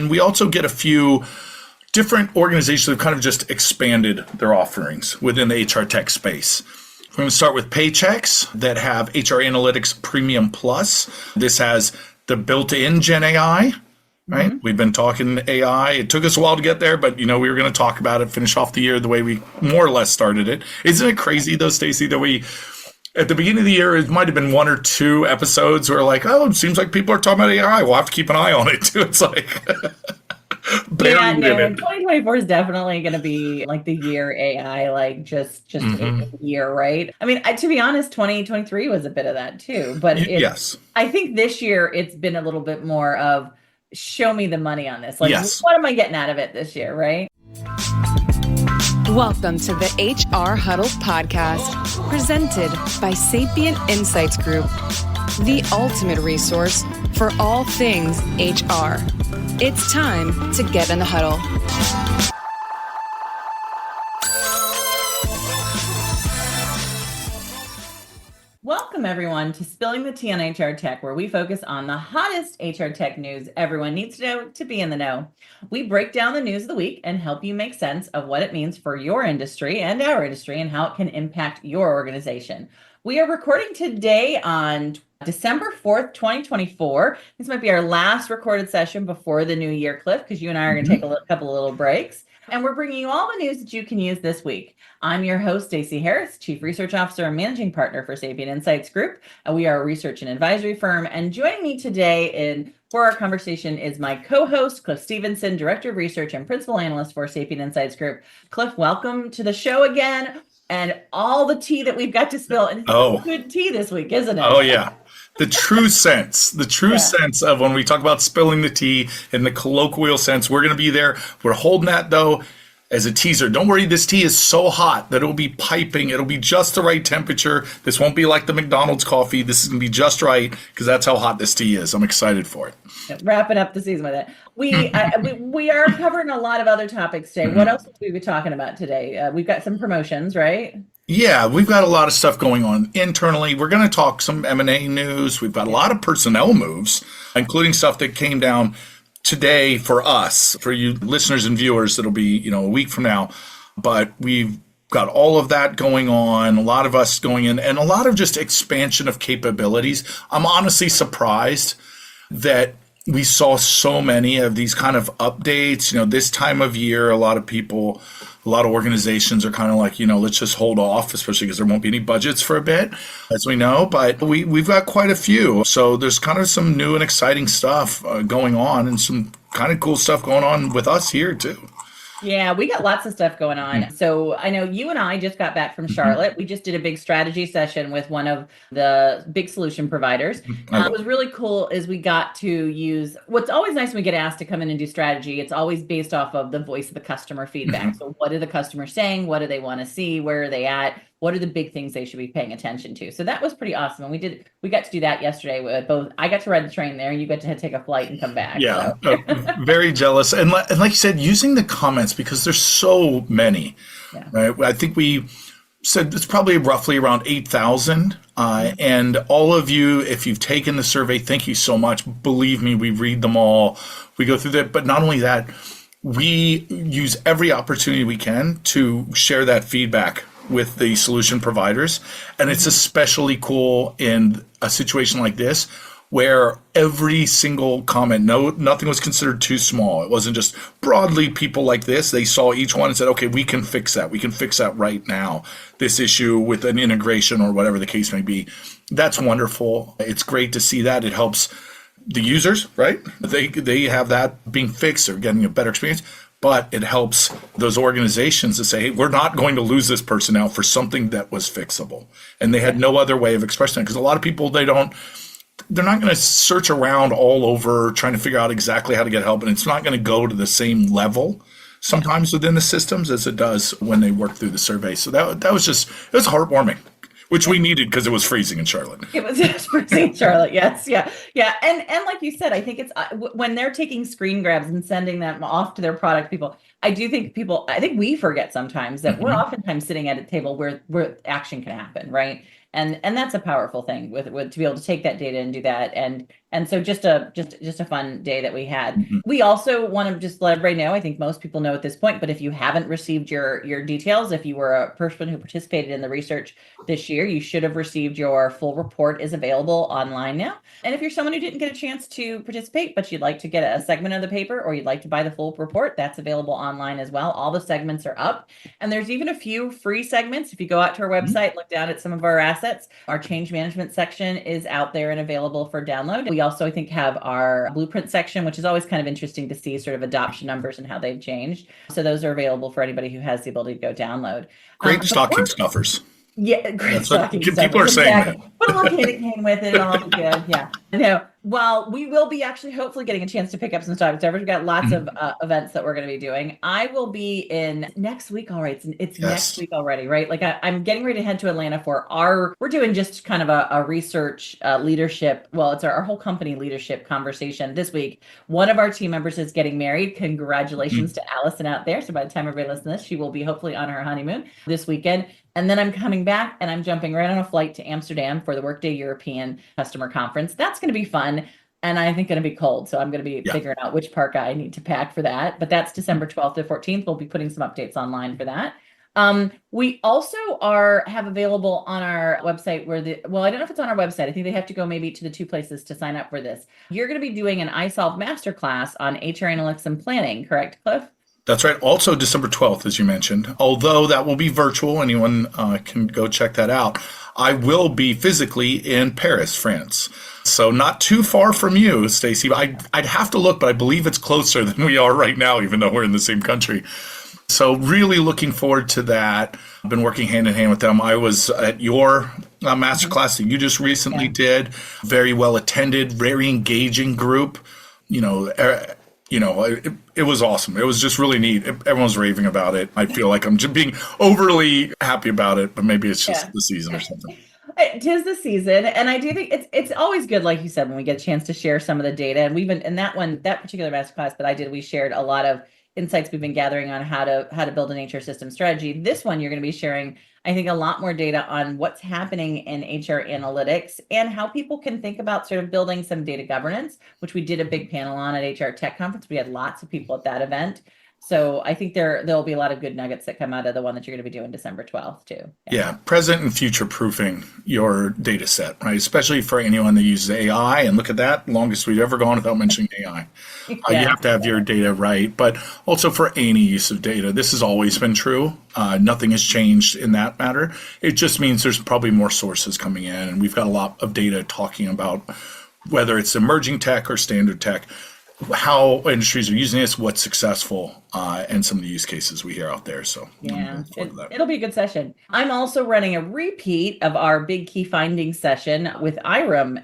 then we also get a few different organizations that have kind of just expanded their offerings within the HR tech space. We're going to start with Paychex that have HR Analytics Premium Plus. This has the built-in Gen AI, right? Mm-hmm. We've been talking AI. It took us a while to get there, but we were going to talk about it, finish off the year the way we more or less started it. Isn't it crazy though, Stacey, that we, at the beginning of the year, it might have been 1 or 2 episodes where like, oh, it seems like people are talking about AI. We'll have to keep an eye on it too. It's like... Yeah, no, 2024 is definitely going to be like the year AI, like just a year, right? I mean, to be honest, 2023 was a bit of that too, but yes, I think this year it's been a little bit more of show me the money on this. Like, yes. What am I getting out of it this year, right? Welcome to the HR Huddle podcast, presented by Sapient Insights Group, the ultimate resource for all things HR. It's time to get in the huddle. Welcome, everyone, to Spilling the Tea on HR Tech, where we focus on the hottest HR tech news everyone needs to know to be in the know. We break down the news of the week and help you make sense of what it means for your industry and our industry and how it can impact your organization. We are recording today on December 4th, 2024. This might be our last recorded session before the new year, Cliff, because you and I are going to take a couple of little breaks. And we're bringing you all the news that you can use this week. I'm your host, Stacey Harris, Chief Research Officer and Managing Partner for Sapient Insights Group. We are a research and advisory firm. And joining me today for our conversation is my co-host, Cliff Stevenson, Director of Research and Principal Analyst for Sapient Insights Group. Cliff, welcome to the show again. And all the tea that we've got to spill. And it's good tea this week, isn't it? Oh, yeah. The true sense of when we talk about spilling the tea in the colloquial sense, we're going to be there. We're holding that, though, as a teaser. Don't worry, this tea is so hot that it'll be piping. It'll be just the right temperature. This won't be like the McDonald's coffee. This is going to be just right because that's how hot this tea is. I'm excited for it. Wrapping up the season with it. We are covering a lot of other topics today. What else will we be talking about today? We've got some promotions, right? Yeah, we've got a lot of stuff going on internally. We're going to talk some M&A news. We've got a lot of personnel moves, including stuff that came down today for us, for you listeners and viewers. It'll be, a week from now. But we've got all of that going on, a lot of us going in, and a lot of just expansion of capabilities. I'm honestly surprised that we saw so many of these kind of updates. This time of year, a lot of organizations are kind of like, let's just hold off, especially because there won't be any budgets for a bit, as we know. But we've got quite a few. So there's kind of some new and exciting stuff going on and some kind of cool stuff going on with us here, too. Yeah, we got lots of stuff going on. So I know you and I just got back from Charlotte. We just did a big strategy session with one of the big solution providers. What was really cool is we got to use what's always nice when we get asked to come in and do strategy. It's always based off of the voice of the customer feedback. So what are the customers saying? What do they want to see? Where are they at? What are the big things they should be paying attention to? So that was pretty awesome. And we got to do that yesterday with both. I got to ride the train there. You got to take a flight and come back. Yeah, so. Very jealous. And like you said, using the comments because there's so many, right? I think we said it's probably roughly around 8,000. And all of you, if you've taken the survey, thank you so much. Believe me, we read them all. We go through that. But not only that, we use every opportunity we can to share that feedback with the solution providers. And it's especially cool in a situation like this where every single comment, nothing was considered too small. It wasn't just broadly people like this. They saw each one and said, okay, we can fix that. We can fix that right now. This issue with an integration or whatever the case may be. That's wonderful. It's great to see that. It helps the users, right? They have that being fixed or getting a better experience. But it helps those organizations to say, hey, we're not going to lose this personnel for something that was fixable. And they had no other way of expressing it. Because a lot of people, they're not going to search around all over trying to figure out exactly how to get help. And it's not going to go to the same level sometimes within the systems as it does when they work through the survey. So that was it was heartwarming. Which we needed because it was freezing in Charlotte. It was freezing in Charlotte, yes. Yeah. And like you said, I think it's when they're taking screen grabs and sending them off to their product people, I think we forget sometimes that we're oftentimes sitting at a table where action can happen, right? And that's a powerful thing with to be able to take that data and do that and And so just a fun day that we had. We also want to just let everybody know, I think most people know at this point, but if you haven't received your details, if you were a person who participated in the research this year, you should have received your full report is available online now. And if you're someone who didn't get a chance to participate, but you'd like to get a segment of the paper or you'd like to buy the full report, that's available online as well. All the segments are up. And there's even a few free segments. If you go out to our website, look down at some of our assets, our change management section is out there and available for download. We also, I think, have our blueprint section, which is always kind of interesting to see sort of adoption numbers and how they've changed. So those are available for anybody who has the ability to go download. Great stocking stuffers. Yeah, great stocking stuffers. People are saying that. Put a little candy cane with it, all good. Yeah. No, well, we will be actually hopefully getting a chance to pick up some stocking stuffers. We've got lots of events that we're going to be doing. I will be in next week. All right, it's next week already, right? Like I'm getting ready to head to Atlanta for we're doing just kind of a research leadership. Well, it's our whole company leadership conversation this week. One of our team members is getting married. Congratulations to Allison out there. So by the time everybody listens to this, she will be hopefully on her honeymoon this weekend. And then I'm coming back and I'm jumping right on a flight to Amsterdam for the Workday European Customer Conference. That's going to be fun. And I think going to be cold. So I'm going to be figuring out which parka I need to pack for that. But that's December 12th to 14th. We'll be putting some updates online for that. We also have available on our website I don't know if it's on our website. I think they have to go maybe to the two places to sign up for this. You're going to be doing an iSolve masterclass on HR analytics and planning, correct, Cliff? That's right. Also December 12th, as you mentioned, although that will be virtual. Anyone can go check that out. I will be physically in Paris, France. So not too far from you, Stacey. I'd have to look, but I believe it's closer than we are right now, even though we're in the same country. So really looking forward to that. I've been working hand in hand with them. I was at your masterclass that you just recently did. Very well attended, very engaging group. It was awesome. It was just really neat. Everyone was raving about it. I feel like I'm just being overly happy about it, but maybe it's just the season or something. It is the season. And I do think it's always good, like you said, when we get a chance to share some of the data. And we've been in that particular masterclass that I did, we shared a lot of insights we've been gathering on how to build an HR system strategy. This one, you're going to be sharing, I think, a lot more data on what's happening in HR analytics and how people can think about sort of building some data governance, which we did a big panel on at HR Tech Conference. We had lots of people at that event. So I think there'll be a lot of good nuggets that come out of the one that you're going to be doing December 12th too. Yeah, present and future proofing your data set, right? Especially for anyone that uses AI. And look at that, longest we've ever gone without mentioning AI. You have to have your data right, but also for any use of data. This has always been true. Nothing has changed in that matter. It just means there's probably more sources coming in, and we've got a lot of data talking about whether it's emerging tech or standard tech, how industries are using this, what's successful, and some of the use cases we hear out there. So it'll be a good session. I'm also running a repeat of our big key findings session with IREM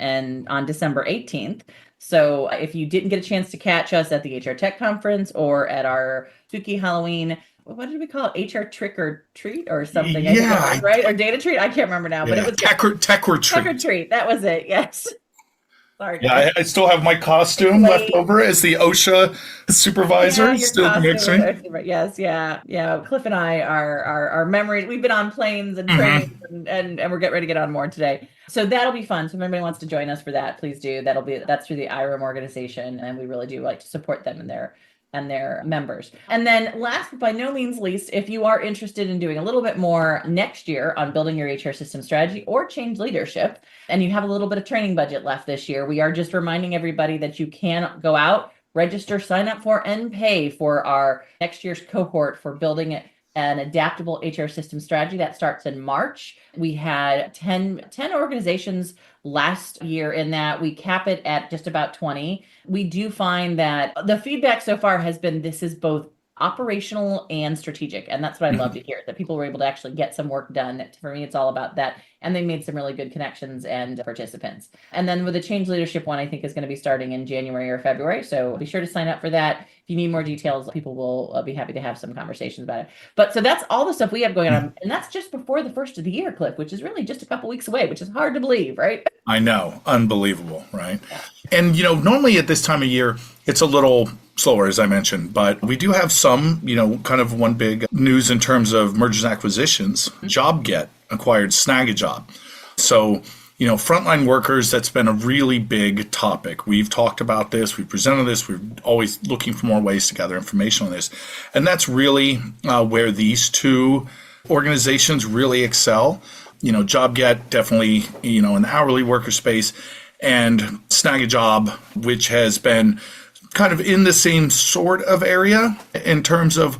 on December 18th. So if you didn't get a chance to catch us at the HR Tech Conference or at our spooky Halloween, what did we call it? HR trick or treat or something? Yeah, right? Or data treat? I can't remember now, but it was tech retreat. Tech retreat. That was it. Yes. Sorry, yeah, I still have my costume left over as the OSHA supervisor. Still connects me. Yes, yeah. Cliff and I are memories. We've been on planes and trains, and we're getting ready to get on more today. So that'll be fun. So if anybody wants to join us for that, please do. That's through the IREM organization, and we really do like to support them and their members. And then last but by no means least, if you are interested in doing a little bit more next year on building your HR system strategy or change leadership, and you have a little bit of training budget left this year, we are just reminding everybody that you can go out, register, sign up for, and pay for our next year's cohort for building an adaptable HR system strategy. That starts in March. We had 10 organizations last year in that. We cap it at just about 20. We do find that the feedback so far has been this is both operational and strategic. And that's what I love to hear, that people were able to actually get some work done. For me, it's all about that. And they made some really good connections and participants. And then with the change leadership one, I think is going to be starting in January or February. So be sure to sign up for that. If you need more details, people will be happy to have some conversations about it. But so that's all the stuff we have going on. And that's just before the first of the year, Cliff, which is really just a couple weeks away, which is hard to believe, right? I know. Unbelievable, right? Yeah. And, normally at this time of year, it's a little slower, as I mentioned, but we do have some, kind of one big news in terms of mergers and acquisitions. JobGet acquired SnagAJob. So frontline workers, that's been a really big topic. We've talked about this. We've presented this. We're always looking for more ways to gather information on this. And that's really where these two organizations really excel. JobGet definitely, in the hourly worker space, and SnagAJob, which has been kind of in the same sort of area in terms of.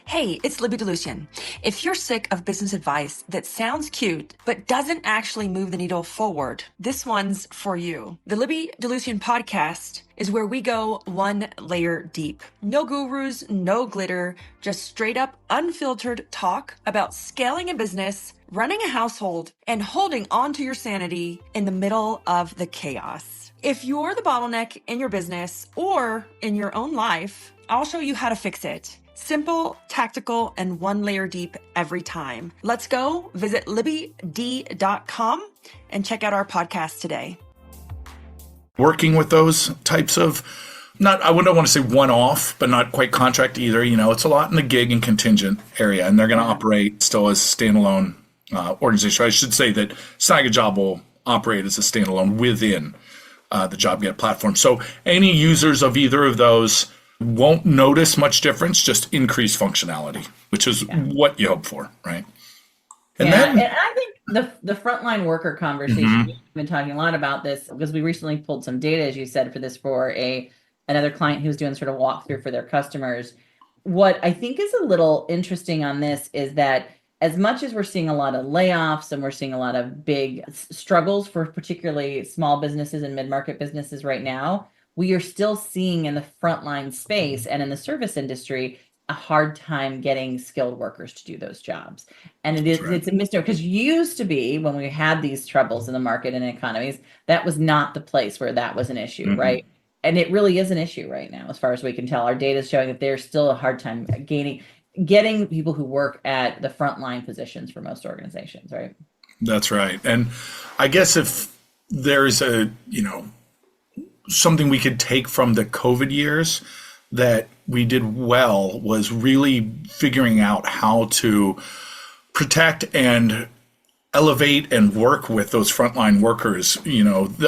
Hey, it's Libby DeLucian. If you're sick of business advice that sounds cute, but doesn't actually move the needle forward, this one's for you. The Libby DeLucian podcast is where we go one layer deep. No gurus, no glitter, just straight up unfiltered talk about scaling a business, running a household, and holding on to your sanity in the middle of the chaos. If you're the bottleneck in your business or in your own life, I'll show you how to fix it. Simple, tactical, and one layer deep every time. Let's go. Visit libbyd.com and check out our podcast today. Working with those types of, I wouldn't want to say one-off, but not quite contract either. It's a lot in the gig and contingent area, and they're going to operate still as standalone organization. I should say that SnagAJob will operate as a standalone within the JobGet platform. So any users of either of those won't notice much difference, just increased functionality, which is what you hope for, right? And I think the frontline worker conversation, we've been talking a lot about this because we recently pulled some data, as you said, for another client who's doing sort of walkthrough for their customers. What I think is a little interesting on this is that as much as we're seeing a lot of layoffs and we're seeing a lot of big struggles for particularly small businesses and mid-market businesses right now, we are still seeing in the frontline space and in the service industry a hard time getting skilled workers to do those jobs. And it's a mystery because used to be when we had these troubles in the market and economies, that was not the place where that was an issue, right? And it really is an issue right now, as far as we can tell. Our data is showing that there's still a hard time getting people who work at the frontline positions for most organizations, right? That's right. And I guess if there's something we could take from the COVID years that we did well was really figuring out how to protect and elevate and work with those frontline workers,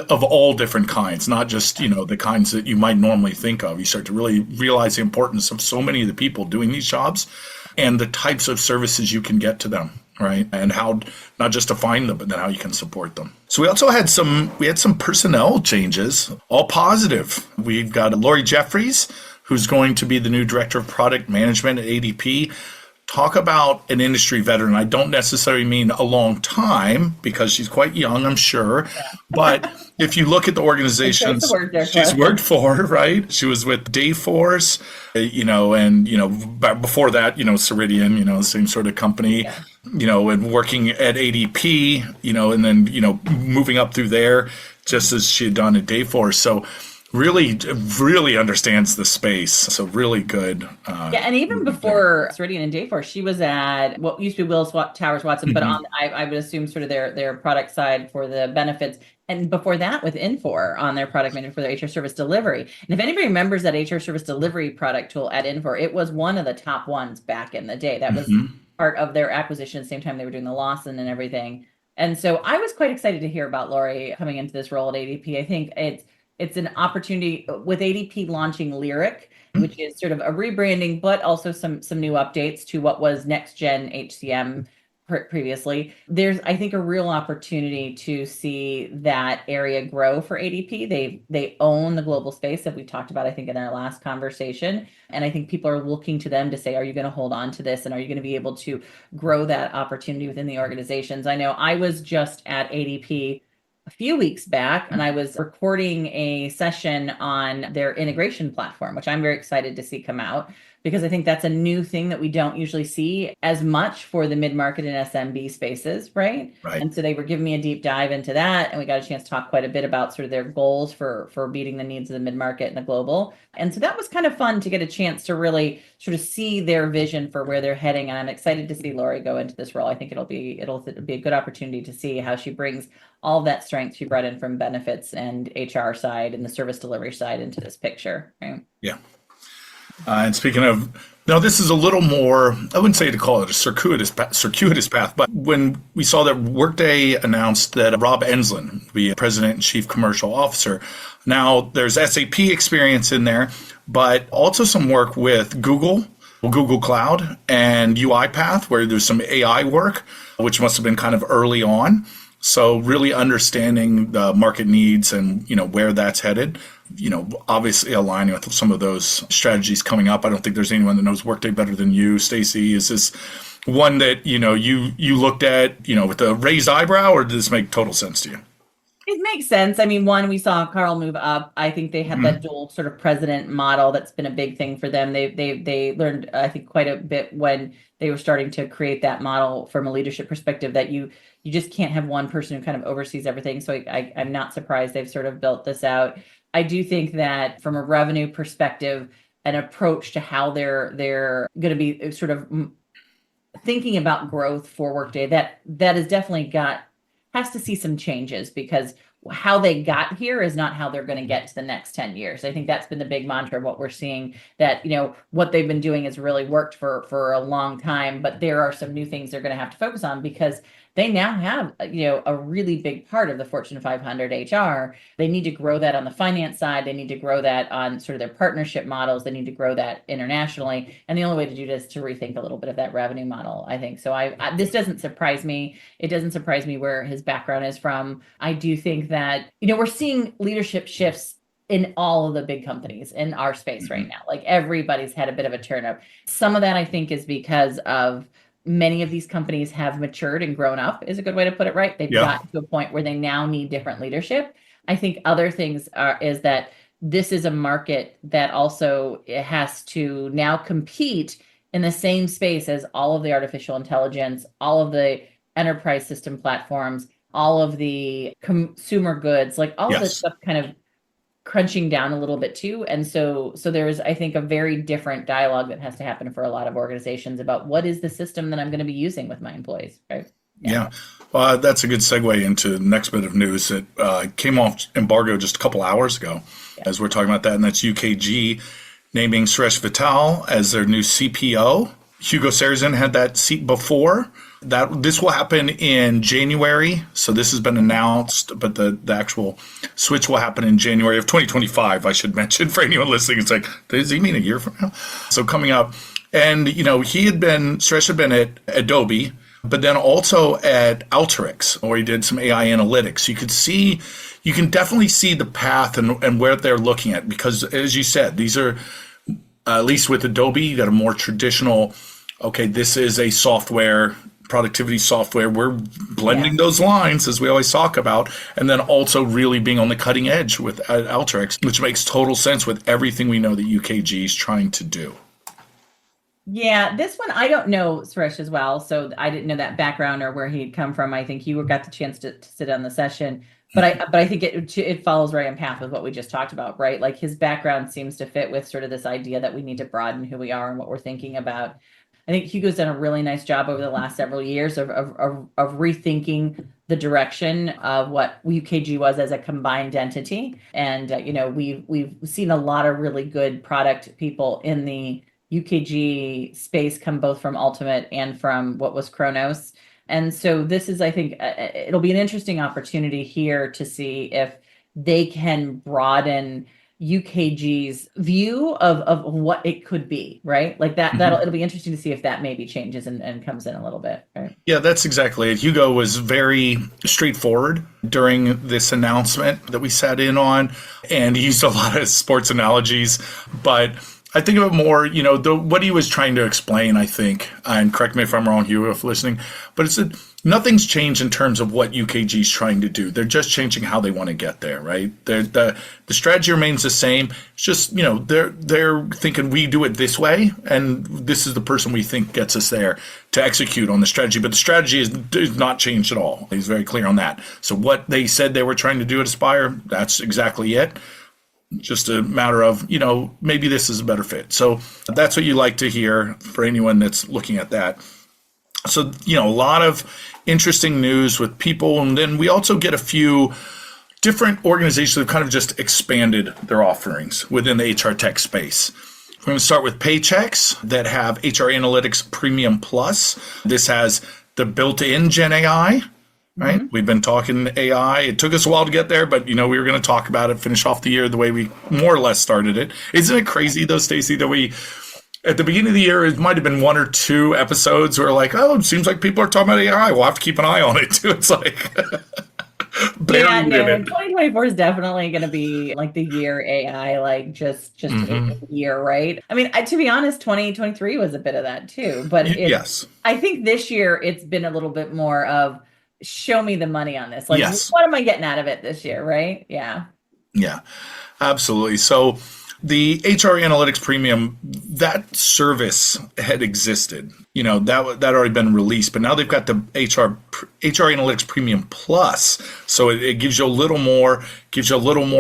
of all different kinds, not just, the kinds that you might normally think of. You start to really realize the importance of so many of the people doing these jobs and the types of services you can get to them. Right. And how not just to find them, but then how you can support them. So we also had some personnel changes, all positive. We've got Lori Jeffries, who's going to be the new director of product management at ADP. Talk about an industry veteran. I don't necessarily mean a long time because she's quite young, I'm sure. But if you look at the organizations she's worked for, right? She was with Dayforce, and before that, Ceridian, the same sort of company, and working at ADP, and then, moving up through there just as she had done at Dayforce. So really understands the space. So really good. And even before Ceridian and Dayforce, she was at what used to be Willis Towers Watson, but on I would assume sort of their product side for the benefits. And before that with Infor on their product manager for their HR service delivery. And if anybody remembers that HR service delivery product tool at Infor, it was one of the top ones back in the day. That was part of their acquisition at the same time they were doing the Lawson and everything. And so I was quite excited to hear about Lori coming into this role at ADP. I think it's an opportunity with ADP launching Lyric, which is sort of a rebranding, but also some new updates to what was next gen HCM previously. There's, I think, a real opportunity to see that area grow for ADP. They own the global space that we talked about, I think, in our last conversation. And I think people are looking to them to say, are you going to hold on to this? And are you going to be able to grow that opportunity within the organizations? I know I was just at ADP a few weeks back, and I was recording a session on their integration platform, which I'm very excited to see come out, because I think that's a new thing that we don't usually see as much for the mid-market and SMB spaces, right? And so they were giving me a deep dive into that, and we got a chance to talk quite a bit about sort of their goals for meeting the needs of the mid-market and the global. And so that was kind of fun to get a chance to really sort of see their vision for where they're heading. And I'm excited to see Lori go into this role. I think it'll be a good opportunity to see how she brings all of that strength she brought in from benefits and HR side and the service delivery side into this picture, right? Yeah. And speaking of Now, this is a little more, I wouldn't say to call it a circuitous path, but when we saw that Workday announced that Rob Enslin would be President and Chief Commercial Officer, now there's SAP experience in there, but also some work with Google Cloud, and UiPath, where there's some AI work, which must have been kind of early on. So really understanding the market needs and, where that's headed, obviously aligning with some of those strategies coming up. I don't think there's anyone that knows Workday better than you, Stacey. Is this one that, you looked at, with a raised eyebrow, or does this make total sense to you? It makes sense. I mean, one, we saw Carl move up. I think they have that dual sort of president model. That's been a big thing for them. They learned, I think, quite a bit when they were starting to create that model from a leadership perspective, that you just can't have one person who kind of oversees everything. So I'm not surprised they've sort of built this out. I do think that from a revenue perspective, an approach to how they're going to be sort of thinking about growth for Workday, that is definitely has to see some changes, because how they got here is not how they're going to get to the next 10 years. I think that's been the big mantra of what we're seeing, that, what they've been doing has really worked for a long time, but there are some new things they're going to have to focus on, because they now have, a really big part of the Fortune 500 HR. They need to grow that on the finance side. They need to grow that on sort of their partnership models. They need to grow that internationally. And the only way to do this is to rethink a little bit of that revenue model, I think. So this doesn't surprise me. It doesn't surprise me where his background is from. I do think that, we're seeing leadership shifts in all of the big companies in our space right now. Like, everybody's had a bit of a turn up. Some of that, I think, is because of many of these companies have matured and grown up, is a good way to put it, right? They've gotten to a point where they now need different leadership. I think other things is that this is a market that also has to now compete in the same space as all of the artificial intelligence, all of the enterprise system platforms, all of the consumer goods, like all of this stuff kind of crunching down a little bit too. And so there's, I think, a very different dialogue that has to happen for a lot of organizations about what is the system that I'm going to be using with my employees, right? Yeah. Well, that's a good segue into the next bit of news that came off embargo just a couple hours ago, as we're talking about that, and that's UKG naming Suresh Vittal as their new CPO. Hugo Sarrazin had that seat before. This will happen in January. So this has been announced, but the actual switch will happen in January of 2025, I should mention, for anyone listening. It's like, does he mean a year from now? So coming up. And, Suresh had been at Adobe, but then also at Alteryx, where he did some AI analytics. You can definitely see the path and where they're looking at, because as you said, these are, at least with Adobe, you got a more traditional, okay, this is a productivity software. We're blending those lines, as we always talk about, and then also really being on the cutting edge with Alteryx, which makes total sense with everything we know that UKG is trying to do. Yeah, this one, I don't know Suresh as well, so I didn't know that background or where he'd come from. I think you got the chance to sit on the session, but I think it follows right on path with what we just talked about, right? Like, his background seems to fit with sort of this idea that we need to broaden who we are and what we're thinking about. I think Hugo's done a really nice job over the last several years of rethinking the direction of what UKG was as a combined entity. And, we've seen a lot of really good product people in the UKG space come both from Ultimate and from what was Kronos. And so this is, I think, it'll be an interesting opportunity here to see if they can broaden UKG's view of what it could be, right? Like it'll be interesting to see if that maybe changes and comes in a little bit, right? Yeah, that's exactly it. Hugo was very straightforward during this announcement that we sat in on, and he used a lot of sports analogies, but I think of it more, what he was trying to explain, I think, and correct me if I'm wrong, Hugo, if listening, but it's that nothing's changed in terms of what UKG is trying to do. They're just changing how they want to get there, right? The strategy remains the same. It's just, they're thinking we do it this way, and this is the person we think gets us there to execute on the strategy. But the strategy is not changed at all. He's very clear on that. So what they said they were trying to do at Aspire, that's exactly it. Just a matter of, maybe this is a better fit. So that's what you like to hear for anyone that's looking at that. So, a lot of interesting news with people. And then we also get a few different organizations that have kind of just expanded their offerings within the HR tech space. We're going to start with Paychex that have HR Analytics Premium Plus. This has the built-in Gen AI, right? Mm-hmm. We've been talking AI. It took us a while to get there, but we were going to talk about it, finish off the year the way we more or less started it. Isn't it crazy though, Stacey, that we, at the beginning of the year, it might have been 1 or 2 episodes where like, oh, it seems like people are talking about AI. We'll have to keep an eye on it too. It's like... 2024 is definitely going to be like the year AI, like just a year, right? I mean, to be honest, 2023 was a bit of that too, but yes, I think this year it's been a little bit more of show me the money on this. Like, yes. What am I getting out of it this year, right? Yeah, absolutely. So the HR Analytics Premium, that service had existed, that had already been released, but now they've got the HR Analytics Premium Plus. So it gives you a little more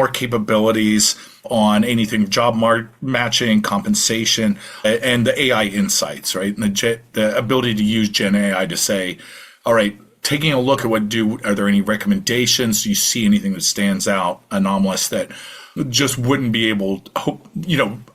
capabilities on anything job matching, compensation, and the AI insights, right? And the ability to use Gen AI to say, all right, taking a look at are there any recommendations? Do you see anything that stands out, anomalous, that just wouldn't be able,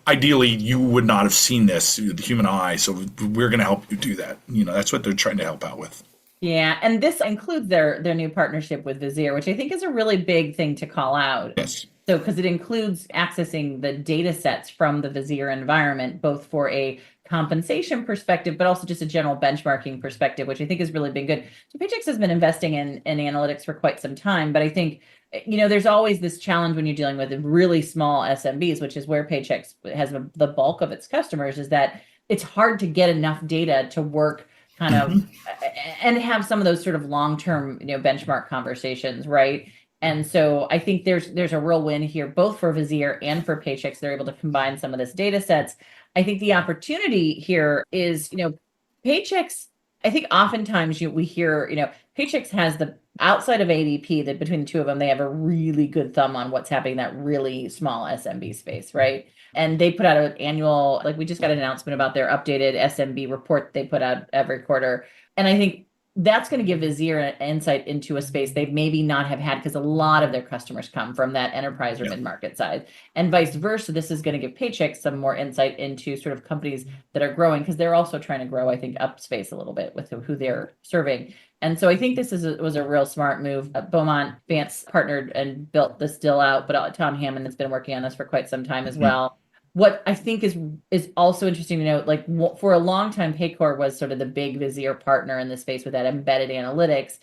ideally you would not have seen this with the human eye. So we're going to help you do that. That's what they're trying to help out with. Yeah. And this includes their new partnership with Visier, which I think is a really big thing to call out. Yes. So, because it includes accessing the data sets from the Visier environment, both for a compensation perspective, but also just a general benchmarking perspective, which I think has really been good. So Paychex has been investing in analytics for quite some time, but I think, there's always this challenge when you're dealing with really small SMBs, which is where Paychex has the bulk of its customers, is that it's hard to get enough data to work kind of and have some of those sort of long-term, benchmark conversations, right? And so I think there's a real win here, both for Visier and for Paychex. They're able to combine some of this data sets. I think the opportunity here is, Paychex, I think oftentimes we hear, Paychex has outside of ADP, that between the two of them, they have a really good thumb on what's happening in that really small SMB space, right? And they put out an annual, we just got an announcement about their updated SMB report they put out every quarter. And I think that's going to give Visier an insight into a space they maybe not have had, because a lot of their customers come from that enterprise or mid-market side, and vice versa. This is going to give Paychex some more insight into sort of companies that are growing, because they're also trying to grow, I think, up space a little bit with who they're serving. And so I think this was a real smart move. Beaumont Vance partnered and built this deal out, but Tom Hammond has been working on this for quite some time as well. What I think is also interesting to note, for a long time, Paycor was sort of the big Visier partner in this space with that embedded analytics.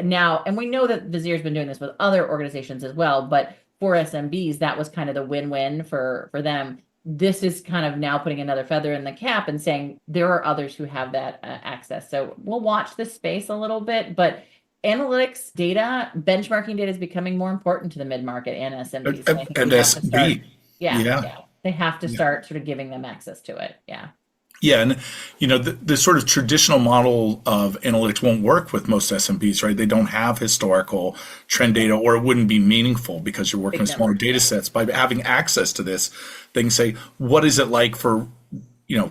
Now, and we know that Visier's been doing this with other organizations as well, but for SMBs, that was kind of the win-win for them. This is kind of now putting another feather in the cap and saying there are others who have that access. So we'll watch this space a little bit, but analytics data, benchmarking data is becoming more important to the mid-market and SMBs. And SMB. Yeah. They have to start sort of giving them access to it. Yeah. Yeah. And, the sort of traditional model of analytics won't work with most SMBs, right? They don't have historical trend data, or it wouldn't be meaningful because you're working with smaller data sets. By having access to this, they can say, what is it like for,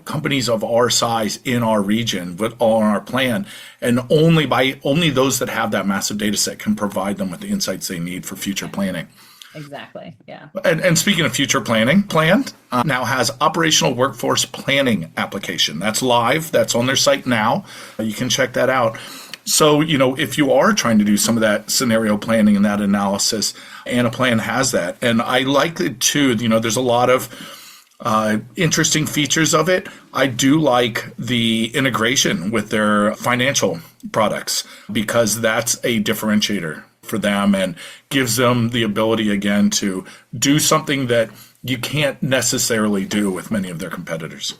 companies of our size in our region, but all on our plan? And only those that have that massive data set can provide them with the insights they need for future planning. Exactly. Yeah. And speaking of future planning, Planned now has operational workforce planning application. That's live. That's on their site now. You can check that out. So, if you are trying to do some of that scenario planning and that analysis, Anaplan has that. And I like it too. There's a lot of interesting features of it. I do like the integration with their financial products, because that's a differentiator for them and gives them the ability again to do something that you can't necessarily do with many of their competitors.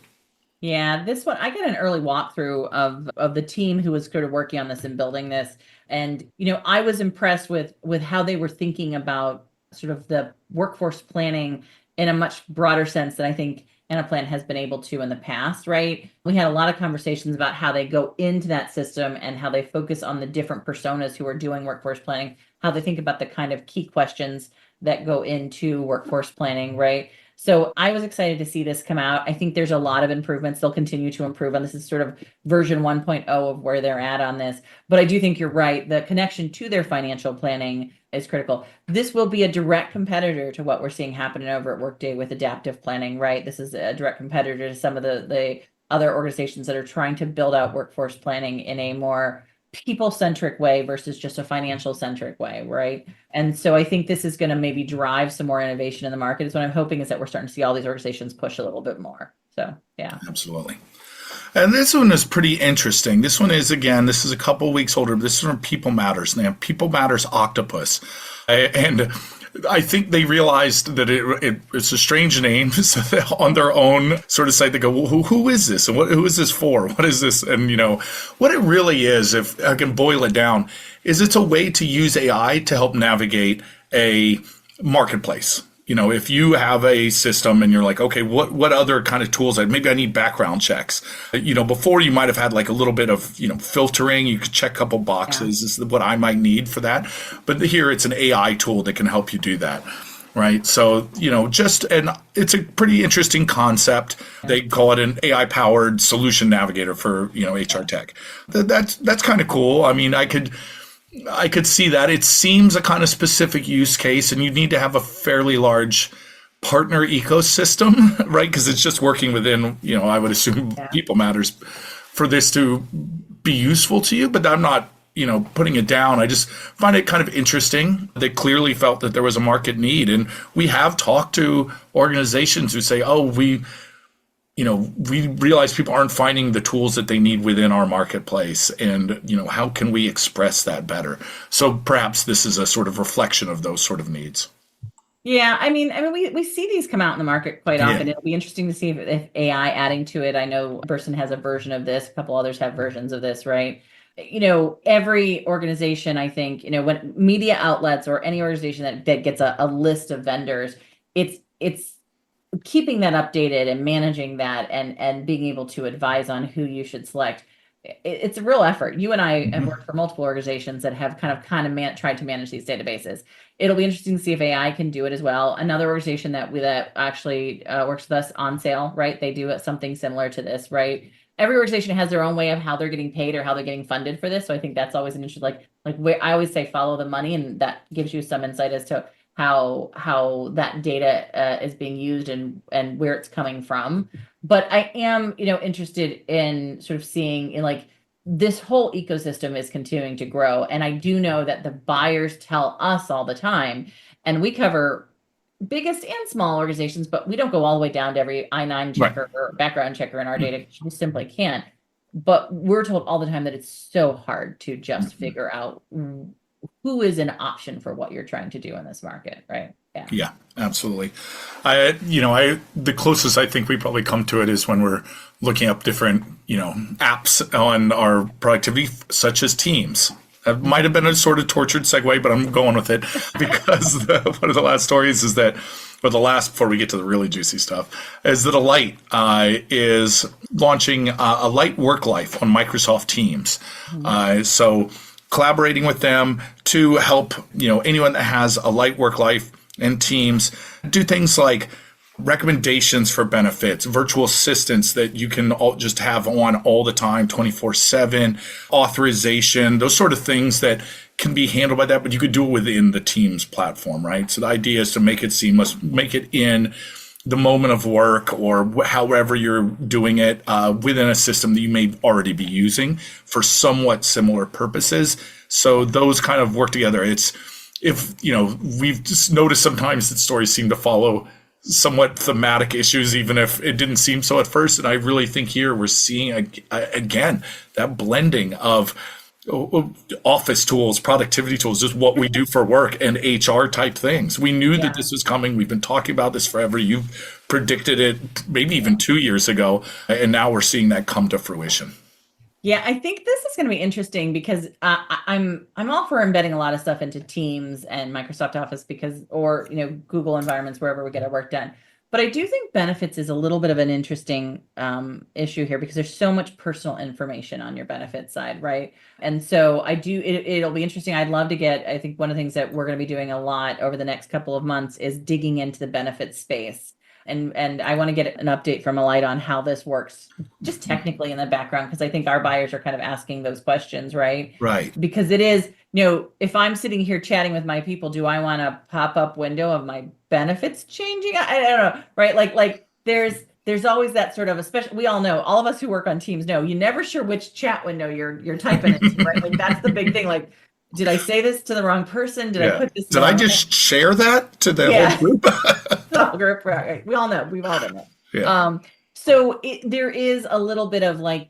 Yeah, this one, I got an early walkthrough of the team who was sort of working on this and building this. And, I was impressed with how they were thinking about sort of the workforce planning in a much broader sense than I think Anaplan has been able to in the past, right? We had a lot of conversations about how they go into that system and how they focus on the different personas who are doing workforce planning, how they think about the kind of key questions that go into workforce planning, right? So I was excited to see this come out. I think there's a lot of improvements. They'll continue to improve on this. Is sort of version 1.0 of where they're at on this. But I do think you're right. The connection to their financial planning is critical. This will be a direct competitor to what we're seeing happening over at Workday with adaptive planning, right? This is a direct competitor to some of the other organizations that are trying to build out workforce planning in a more people-centric way versus just a financial-centric way, right? And so I think this is going to maybe drive some more innovation in the market. Is what I'm hoping is that we're starting to see all these organizations push a little bit more. So, yeah. Absolutely. And this one is pretty interesting. This one is, again, this is a couple weeks older, but this is from People Matters. And they have People Matters Octopus. And I think they realized that it's a strange name. So on their own sort of site, they go, well, who is this? And who is this for? What is this? And, what it really is, if I can boil it down, is it's a way to use AI to help navigate a marketplace. If you have a system and you're like, okay, what other kind of tools? Maybe I need background checks. Before you might have had like a little bit of, filtering. You could check a couple boxes. This is what I might need for that. But here it's an AI tool that can help you do that. Right. So, and it's a pretty interesting concept. They call it an AI powered solution navigator for, HR tech. That's kind of cool. I mean, I could see that. It seems a kind of specific use case, and you need to have a fairly large partner ecosystem, right? Because it's just working within, I would assume People Matters for this to be useful to you. But I'm not, putting it down. I just find it kind of interesting. They clearly felt that there was a market need. And we have talked to organizations who say, oh, we realize people aren't finding the tools that they need within our marketplace. And, how can we express that better? So perhaps this is a sort of reflection of those sort of needs. Yeah, I mean, we see these come out in the market quite often. It'll be interesting to see if AI adding to it. I know a person has a version of this, a couple others have versions of this, right? Every organization, I think, when media outlets or any organization that gets a list of vendors, it's keeping that updated and managing that and being able to advise on who you should select. It's a real effort. You and I have worked for multiple organizations that have kind of tried to manage these databases. It'll be interesting to see if AI can do it as well. Another organization that actually works with us, On Sale, right? They do something similar to this, right? Every organization has their own way of how they're getting paid or how they're getting funded for this. So I think that's always an issue. Like I always say, follow the money, and that gives you some insight as to how that data is being used and where it's coming from. But I am, interested in sort of seeing this whole ecosystem is continuing to grow. And I do know that the buyers tell us all the time, and we cover biggest and small organizations, but we don't go all the way down to every I-9 checker or background checker in our data, because you simply can't. But we're told all the time that it's so hard to just figure out who is an option for what you're trying to do in this market, right? Yeah, absolutely. The closest I think we probably come to it is when we're looking up different, apps on our productivity, such as Teams. It might have been a sort of tortured segue, but I'm going with it because one of the last stories is that, before we get to the really juicy stuff, is that Alight is launching Alight Work Life on Microsoft Teams. So collaborating with them to help, anyone that has Alight Work Life and Teams do things like recommendations for benefits, virtual assistants that you can just have on all the time, 24/7, authorization, those sort of things that can be handled by that, but you could do it within the Teams platform, right? So the idea is to make it seamless, make it in the moment of work or however you're doing it within a system that you may already be using for somewhat similar purposes. So those kind of work together. We've just noticed sometimes that stories seem to follow somewhat thematic issues, even if it didn't seem so at first. And I really think here we're seeing, again, that blending of office tools, productivity tools, just what we do for work and HR type things. We knew that this was coming. We've been talking about this forever. You've predicted it maybe even 2 years ago. And now we're seeing that come to fruition. Yeah, I think this is going to be interesting because I'm all for embedding a lot of stuff into Teams and Microsoft Office or Google environments, wherever we get our work done. But I do think benefits is a little bit of an interesting issue here because there's so much personal information on your benefits side, right? And so it'll be interesting. I'd love to I think one of the things that we're going to be doing a lot over the next couple of months is digging into the benefits space. And I want to get an update from Alight on how this works just technically in the background, because I think our buyers are kind of asking those questions, right? Right. Because it is, if I'm sitting here chatting with my people, do I want a pop-up window of my benefits changing? I don't know, right? Like there's always that sort of, especially, we all know, all of us who work on teams know, you're never sure which chat window you're typing into, right? Like that's the big thing. Like, did I say this to the wrong person? Did I put this? Did I just share that to the whole group? The whole group, right? We all know. We've all done that. Yeah. So there is a little bit of like,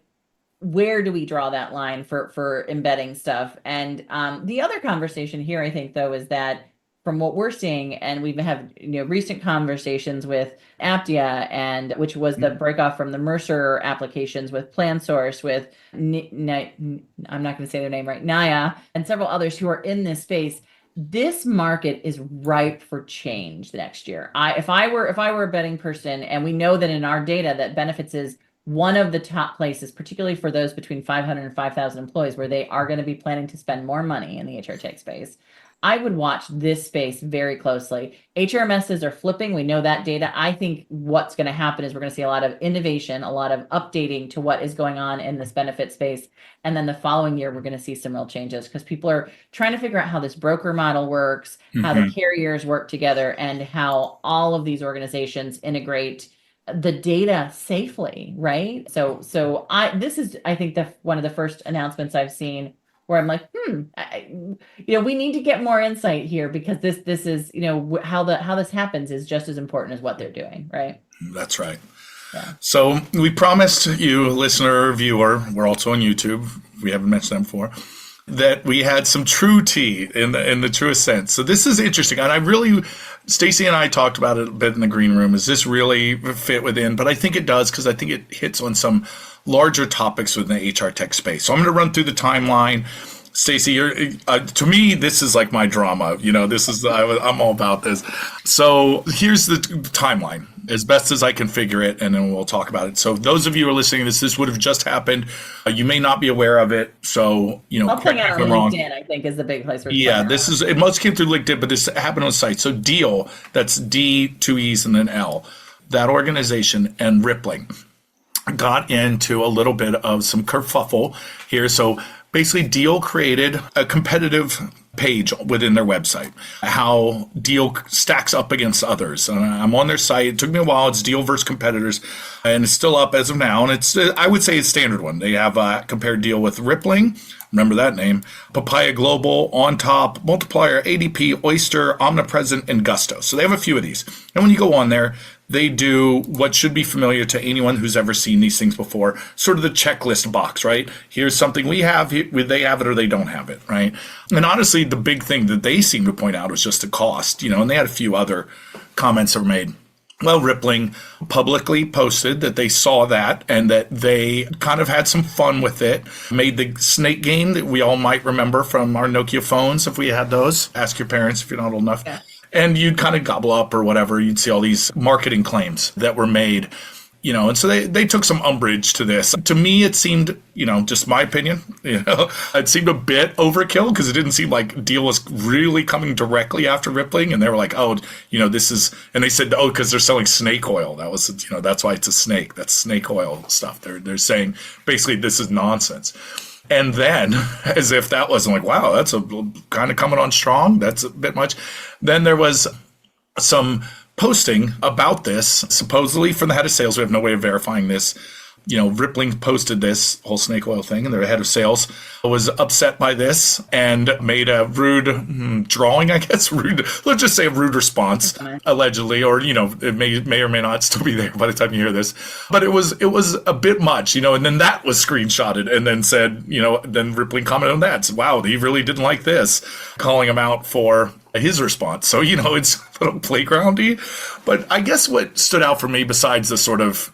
where do we draw that line for embedding stuff? And the other conversation here, I think, though, is that from what we're seeing, and we've had recent conversations with Aptia, and which was the break off from the Mercer applications with PlanSource, with I'm not going to say their name right, Naya, and several others who are in this space. This market is ripe for change next year. If I were a betting person, and we know that in our data that benefits is one of the top places, particularly for those between 500 and 5,000 employees, where they are going to be planning to spend more money in the HR tech space, I would watch this space very closely. HRMSs are flipping. We know that data. I think what's going to happen is we're going to see a lot of innovation, a lot of updating to what is going on in this benefit space. And then the following year, we're going to see some real changes because people are trying to figure out how this broker model works, how the carriers work together, and how all of these organizations integrate the data safely, right? So this is, I think, one of the first announcements I've seen where I'm like, we need to get more insight here, because this is, how this happens is just as important as what they're doing, right? That's right. Yeah. So we promised you, listener or viewer, we're also on YouTube, we haven't mentioned them before, that we had some true tea in the truest sense. So this is interesting. And Stacey and I talked about it a bit in the green room. Is this really fit within? But I think it does, because I think it hits on some larger topics within the HR tech space. So I'm going to run through the timeline. Stacey, to me, this is like my drama. I'm all about this. So here's the timeline, as best as I can figure it, and then we'll talk about it. So those of you who are listening to this would have just happened. You may not be aware of it. So, I'll put out on LinkedIn, I think, is the big place. It most came through LinkedIn, but this happened on the site. So Deal, that's D, 2 E's and then L, that organization, and Rippling got into a little bit of some kerfuffle here. So basically, Deal created a competitive page within their website, how Deal stacks up against others. I'm on their site. It took me a while. It's Deal versus competitors, and it's still up as of now. And I would say it's a standard one. They have compared Deal with Rippling. Remember that name. Papaya Global, On Top, Multiplier, ADP, Oyster, Omnipresent, and Gusto. So they have a few of these. And when you go on there, they do what should be familiar to anyone who's ever seen these things before, sort of the checklist box, right? Here's something we have, they have it or they don't have it, right? And honestly, the big thing that they seem to point out was just the cost, and they had a few other comments that were made. Well, Rippling publicly posted that they saw that and that they kind of had some fun with it, made the snake game that we all might remember from our Nokia phones if we had those. Ask your parents if you're not old enough. Yeah. And you'd kind of gobble up or whatever. You'd see all these marketing claims that were made, and so they took some umbrage to this. To me, it seemed, just my opinion, it seemed a bit overkill, because it didn't seem like Deal was really coming directly after Rippling. And they were like, this is, and they said, because they're selling snake oil. That was, that's why it's a snake. That's snake oil stuff. They're saying basically this is nonsense. And then, as if that wasn't like, wow, that's a kind of coming on strong. That's a bit much. Then there was some posting about this, supposedly from the head of sales. We have no way of verifying this. Rippling posted this whole snake oil thing, and their head of sales was upset by this and made a rude drawing, I guess, let's just say a rude response, allegedly, or, it may or may not still be there by the time you hear this. But it was a bit much, and then that was screenshotted and then said, then Rippling commented on that. So, wow, he really didn't like this, calling him out for his response. So, it's a little playgroundy. But I guess what stood out for me, besides the sort of,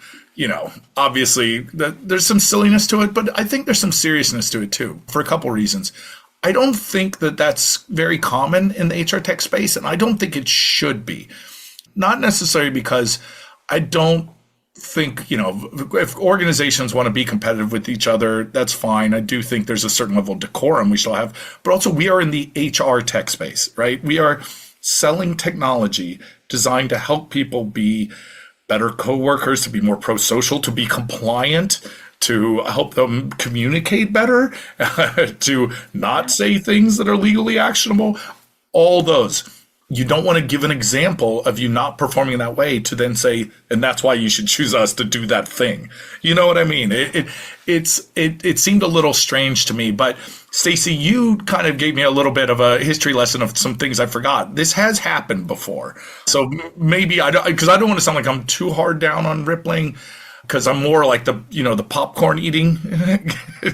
obviously there's some silliness to it, but I think there's some seriousness to it too, for a couple reasons. I don't think that that's very common in the HR tech space, and I don't think it should be. Not necessarily because I don't think, if organizations want to be competitive with each other, that's fine. I do think there's a certain level of decorum we shall have, but also we are in the HR tech space, right? We are selling technology designed to help people be better coworkers, to be more pro-social, to be compliant, to help them communicate better, to not say things that are legally actionable, all those. You don't want to give an example of you not performing in that way to then say, and that's why you should choose us to do that thing. You know what I mean? It seemed a little strange to me, but Stacey, you kind of gave me a little bit of a history lesson of some things I forgot. This has happened before. So maybe because I don't want to sound like I'm too hard down on Rippling, because I'm more like the popcorn eating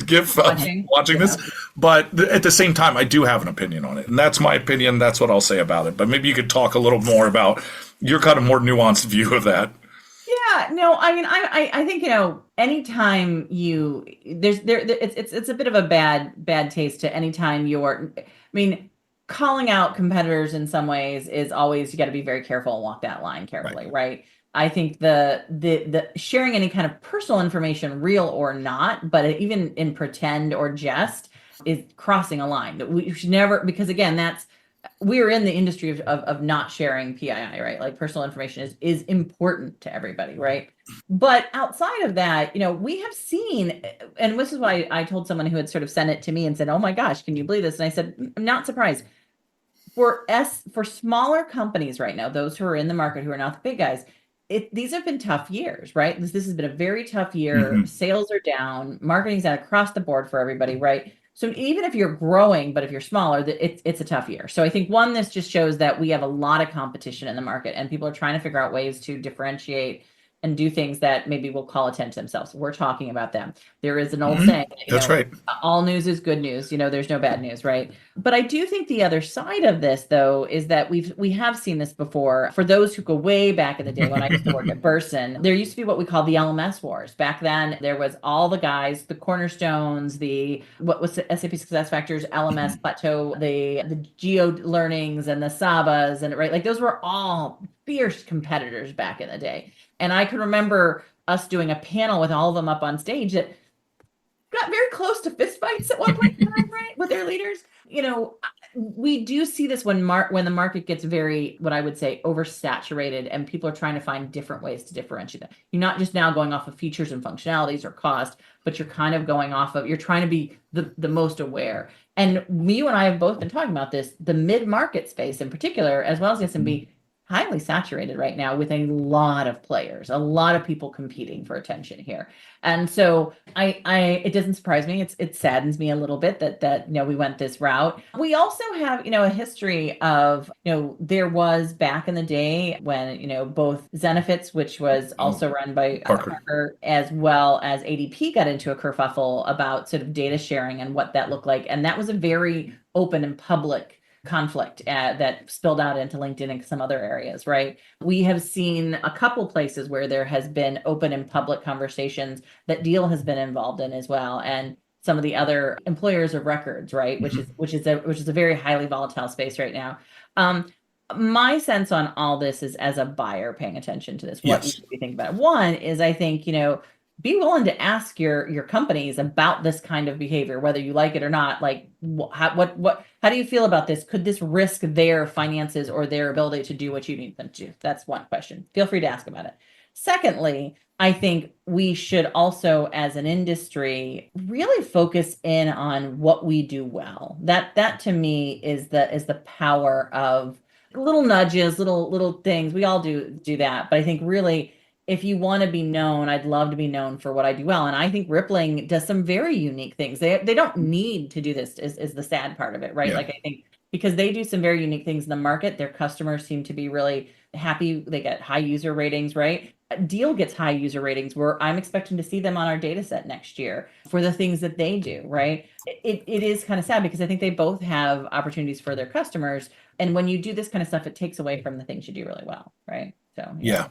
gif of watching this. But at the same time, I do have an opinion on it. And that's my opinion. That's what I'll say about it. But maybe you could talk a little more about your kind of more nuanced view of that. Yeah, no, I mean, I think, anytime it's a bit of a bad taste to anytime calling out competitors in some ways is always, you got to be very careful and walk that line carefully, right? I think the sharing any kind of personal information, real or not, but even in pretend or jest, is crossing a line that we should never, because again, we're in the industry of not sharing PII, right? Like, personal information is important to everybody, right? But outside of that, we have seen, and this is why I told someone who had sort of sent it to me and said, "Oh my gosh, can you believe this?" And I said, "I'm not surprised." For smaller companies right now, those who are in the market, who are not the big guys, these have been tough years, right? This has been a very tough year. Mm-hmm. Sales are down, marketing's down across the board for everybody, right? So even if you're growing, but if you're smaller, it's a tough year. So I think, one, this just shows that we have a lot of competition in the market, and people are trying to figure out ways to differentiate and do things that maybe will call attention to themselves. We're talking about them. There is an old saying, that's right. All news is good news. There's no bad news, right? But I do think the other side of this, though, is that we have seen this before. For those who go way back in the day, when I used to work at Burson, there used to be what we call the LMS wars. Back then, there was all the guys, the cornerstones, what was the SAP SuccessFactors, LMS Plateau, the Geo Learnings and the Sabas, and right, like, those were all fierce competitors back in the day. And I could remember us doing a panel with all of them up on stage that got very close to fistfights at one point in time, right, with their leaders. We do see this when the market gets very, what I would say, oversaturated, and people are trying to find different ways to differentiate that. You're not just now going off of features and functionalities or cost, but you're kind of going off of, you're trying to be the most aware. And you and I have both been talking about this, the mid-market space in particular, as well as the SMB, highly saturated right now with a lot of players, a lot of people competing for attention here. And so it doesn't surprise me. It saddens me a little bit that we went this route. We also have, a history of, there was back in the day when, both Zenefits, which was also run by Parker, as well as ADP, got into a kerfuffle about sort of data sharing and what that looked like. And that was a very open and public conflict that spilled out into LinkedIn and some other areas, right? We have seen a couple places where there has been open and public conversations that Deal has been involved in as well, and some of the other employers of records, right? Which is a very highly volatile space right now. My sense on all this is, as a buyer paying attention to this, what you should be thinking about. One is, I think, be willing to ask your companies about this kind of behavior, whether you like it or not. Like, how do you feel about this? Could this risk their finances or their ability to do what you need them to do? That's one question. Feel free to ask about it. Secondly, I think we should also, as an industry, really focus in on what we do well. That to me is the power of little nudges, little things. We all do that, but I think really, if you want to be known, I'd love to be known for what I do well. And I think Rippling does some very unique things. They don't need to do this, is the sad part of it, right? Yeah. Like, I think because they do some very unique things in the market, their customers seem to be really happy. They get high user ratings, right? Deal gets high user ratings, where I'm expecting to see them on our data set next year for the things that they do, right? It is kind of sad, because I think they both have opportunities for their customers. And when you do this kind of stuff, it takes away from the things you do really well, right? So yeah.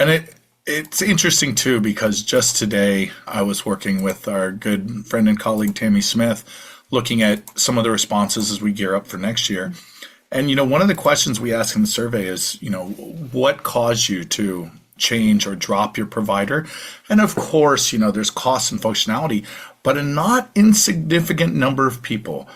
And it's interesting, too, because just today I was working with our good friend and colleague, Tammy Smith, looking at some of the responses as we gear up for next year. And, one of the questions we ask in the survey is, what caused you to change or drop your provider? And of course, there's cost and functionality, but a not insignificant number of people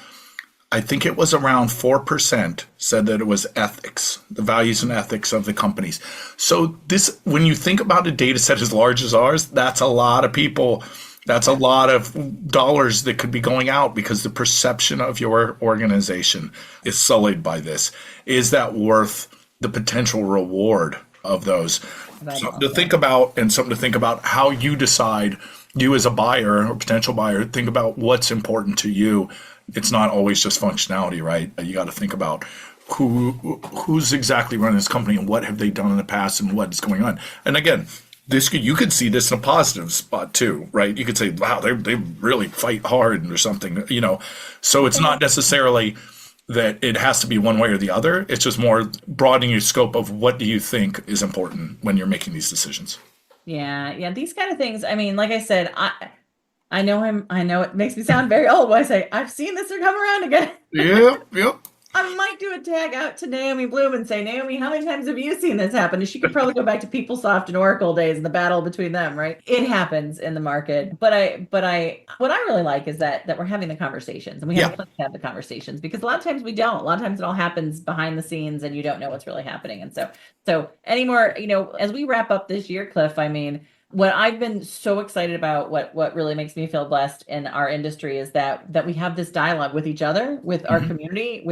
I think it was around 4% said that it was ethics, the values and ethics of the companies. So this, when you think about a data set as large as ours, that's a lot of people. That's a lot of dollars that could be going out because the perception of your organization is sullied by this. Is that worth the potential reward of those? Something to think about, and something to think about how you decide, you as a buyer or potential buyer, think about what's important to you. It's not always just functionality, right? You got to think about who's exactly running this company and what have they done in the past and what's going on. And again, you could see this in a positive spot too, right? You could say, wow, they really fight hard or something, So it's not necessarily that it has to be one way or the other. It's just more broadening your scope of what do you think is important when you're making these decisions. Yeah. These kind of things. I mean, like I said, I know him. I know it makes me sound very old when I say, I've seen this come around again. Yep. I might do a tag out to Naomi Bloom and say, Naomi, how many times have you seen this happen? And she could probably go back to PeopleSoft and Oracle days and the battle between them, right? It happens in the market. But what I really like is that we're having the conversations, and we have to have the conversations, because a lot of times we don't. A lot of times it all happens behind the scenes and you don't know what's really happening. And so anymore, as we wrap up this year, Cliff, I mean, what I've been so excited about, what really makes me feel blessed in our industry is that we have this dialogue with each other, with our community,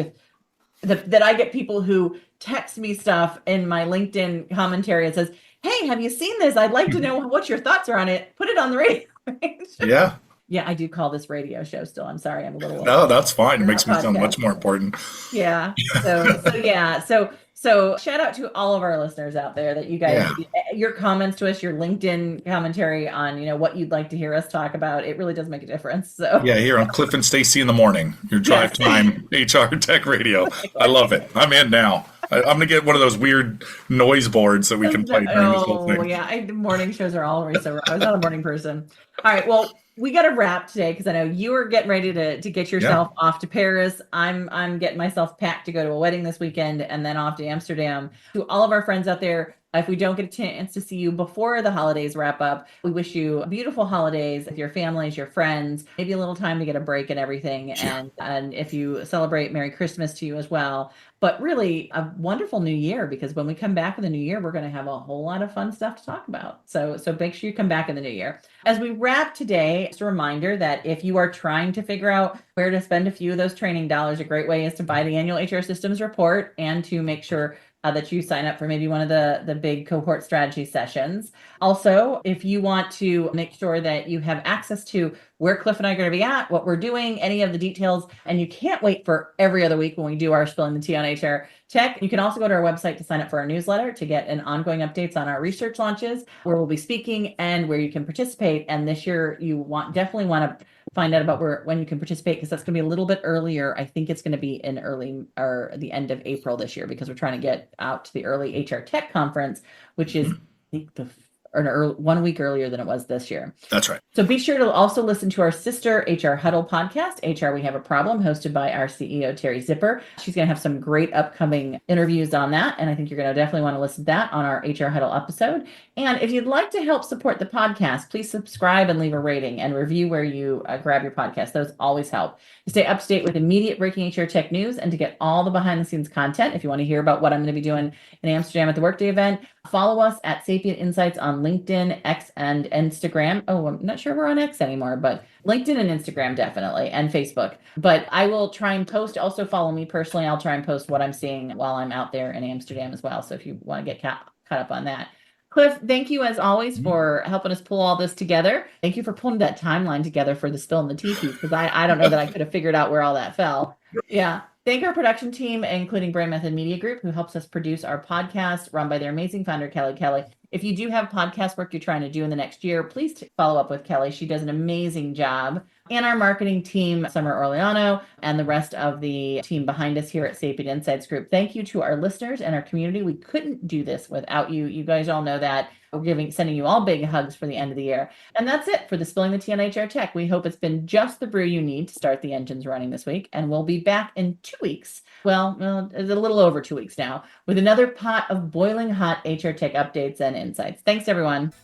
that I get people who text me stuff in my LinkedIn commentary and says, hey, have you seen this? I'd like to know what your thoughts are on it. Put it on the radio. Yeah. Yeah, I do call this radio show still. I'm sorry, I'm a little. No, that's fine. It makes me sound much more important. Yeah. So shout out to all of our listeners out there that you guys, your comments to us, your LinkedIn commentary on, what you'd like to hear us talk about. It really does make a difference. So yeah, here on Cliff and Stacey in the morning, your drive time HR tech radio. I love it. I'm in now. I'm going to get one of those weird noise boards that we can play during this whole thing. Oh yeah. Morning shows are always so, I was not a morning person. All right. Well, we got to wrap today because I know you are getting ready to get yourself off to Paris. I'm getting myself packed to go to a wedding this weekend and then off to Amsterdam. To all of our friends out there, if we don't get a chance to see you before the holidays wrap up, we wish you beautiful holidays with your families, your friends, maybe a little time to get a break and everything. Yeah. And if you celebrate, Merry Christmas to you as well. But really a wonderful new year, because when we come back in the new year, we're going to have a whole lot of fun stuff to talk about. So make sure you come back in the new year. As we wrap today, just a reminder that if you are trying to figure out where to spend a few of those training dollars, a great way is to buy the annual HR Systems report and to make sure that you sign up for maybe one of the big cohort strategy sessions. Also, if you want to make sure that you have access to where Cliff and I are going to be at, what we're doing, any of the details, and you can't wait for every other week when we do our Spilling the Tea on HR Tech, you can also go to our website to sign up for our newsletter to get an ongoing updates on our research launches, where we'll be speaking and where you can participate. And this year, you definitely want to find out about when you can participate, because that's going to be a little bit earlier. I think it's going to be in early or the end of April this year, because we're trying to get out to the early HR Tech conference, which is I think 1 week earlier than it was this year. That's right. So be sure to also listen to our sister HR Huddle podcast, HR We Have a Problem, hosted by our CEO, Terry Zipper. She's going to have some great upcoming interviews on that. And I think you're going to definitely want to listen to that on our HR Huddle episode. And if you'd like to help support the podcast, please subscribe and leave a rating and review where you grab your podcast. Those always help. To stay up to date with immediate breaking HR tech news and to get all the behind the scenes content, if you want to hear about what I'm going to be doing in Amsterdam at the Workday event, follow us at Sapient Insights on LinkedIn, X, and Instagram. Oh, I'm not sure we're on X anymore, but LinkedIn and Instagram definitely, and Facebook. But I will try and post. Also follow me personally. I'll try and post what I'm seeing while I'm out there in Amsterdam as well. So if you want to get caught up on that. Cliff, thank you as always for helping us pull all this together. Thank you for pulling that timeline together for the Spill and the Tea piece, because I don't know that I could have figured out where all that fell. Yeah. Thank our production team, including Brain Method Media Group, who helps us produce our podcast, run by their amazing founder, Kelly. If you do have podcast work you're trying to do in the next year, please follow up with Kelly. She does an amazing job. And our marketing team, Summer Orleano, and the rest of the team behind us here at Sapient Insights Group. Thank you to our listeners and our community. We couldn't do this without you. You guys all know that. We're sending you all big hugs for the end of the year. And that's it for the Spilling the Tea on HR Tech. We hope it's been just the brew you need to start the engines running this week. And we'll be back in 2 weeks. Well, it's a little over 2 weeks now, with another pot of boiling hot HR Tech updates and insights. Thanks, everyone.